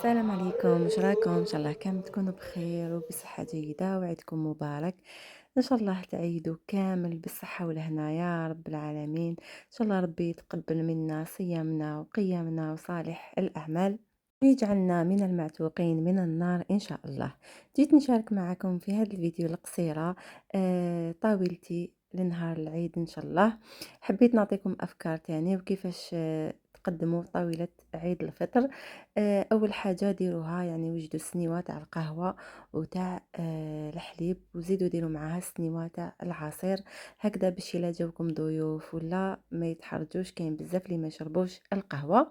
السلام عليكم، واش راكم؟ ان شاء الله كامل تكونوا بخير وبصحه جيده وعيدكم مبارك. ان شاء الله تعيدوا كامل بالصحه والهنا يا رب العالمين. ان شاء الله ربي يتقبل منا صيامنا وقيامنا وصالح الاعمال ويجعلنا من المعتوقين من النار ان شاء الله. جيت نشارك معكم في هذا الفيديو القصيره طاولتي لنهار العيد ان شاء الله. حبيت نعطيكم افكار تاني وكيفاش تقدموا طاولة عيد الفطر. اول حاجه ديروها يعني وجدوا السنيوه تاع القهوه وتاع الحليب وزيدوا ديروا معاها السنيوه تاع العصير، هكذا باش الا جاوكم ضيوف ولا ما يتحرجوش. كاين بزاف اللي ما يشربوش القهوه.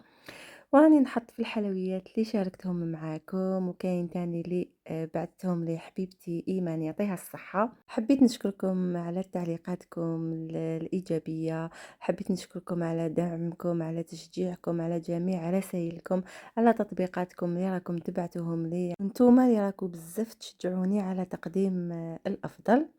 وراني نحط في الحلويات اللي شاركتهم معاكم، وكاين تاني اللي بعثتهم لي حبيبتي ايمان يعطيها الصحه. حبيت نشكركم على تعليقاتكم الايجابيه، حبيت نشكركم على دعمكم، على تشجيعكم، على جميع رسائلكم، على تطبيقاتكم اللي راكم تبعتوهم لي. نتوما اللي راكم بزاف تشجعوني على تقديم الافضل.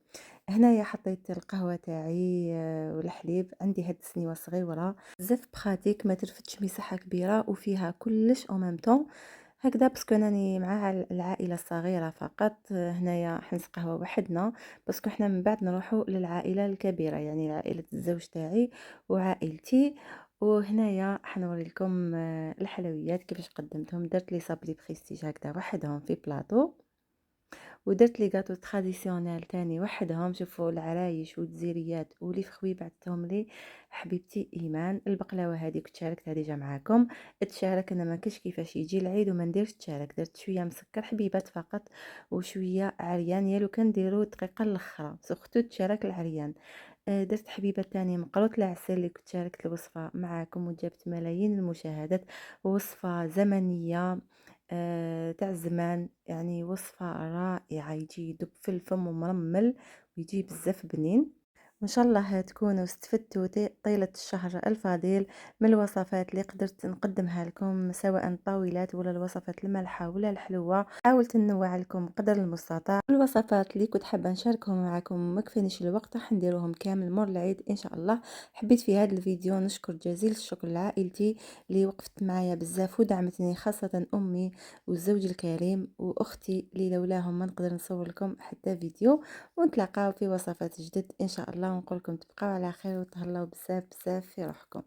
هنايا حطيت القهوة تاعي والحليب، عندي هاد السنيوة صغيرة بزاف بخاتيك، ما ترفدش مساحة كبيرة وفيها كلش او ميم طون هكذا، باسكو راني مع العائلة الصغيرة فقط. هنايا حنس قهوة وحدنا، باسكو حنا من بعد نروحوا للعائلة الكبيرة، يعني عائلة الزوج تاعي وعائلتي. وهنايا حنوري لكم الحلويات كيفاش قدمتهم. درت لي صابلي بريستيج هكذا وحدهم في بلاطو، ودرت لي غاتو تراديسيونيل تاني وحدهم. شوفوا العرايش والجزيريات ولي فخوي بعثتهم لي حبيبتي ايمان. البقلاوه هذه كنت شاركتها ديجا معاكم. تشارك انا ما كاش كيفاش يجي العيد وما نديرش تشارك، درت شويه مسكر حبيبات فقط وشويه عريان، يا لو كنديروا دقيقه الاخرى سختو تشارك العريان. درت حبيبه تاني مقروط العسل اللي كنت شاركت الوصفه معاكم وجابت ملايين المشاهدات. وصفه زمنيه تاع الزمان، يعني وصفة رائعة، يجي يدب في الفم ومرمل ويجي بزاف بنين. وان شاء الله تكونوا استفدتوا طيلة الشهر الفضيل من الوصفات اللي قدرت نقدمها لكم، سواء الطاولات ولا الوصفات المالحة ولا الحلوة. حاولت ننوع لكم قدر المستطاع. الوصفات اللي كنت حابة نشاركهم معكم ما كفانيش الوقت، راح نديروهم كامل مور العيد ان شاء الله. حبيت في هذا الفيديو نشكر جزيل الشكر لعائلتي اللي وقفت معايا بزاف ودعمتني، خاصة امي والزوج الكريم واختي اللي لولاهم ما نقدر نصور لكم حتى فيديو. ونتلاقاو في وصفات جدد ان شاء الله، ونقول لكم تبقاو على خير وتهلاو بزاف بزاف في روحكم.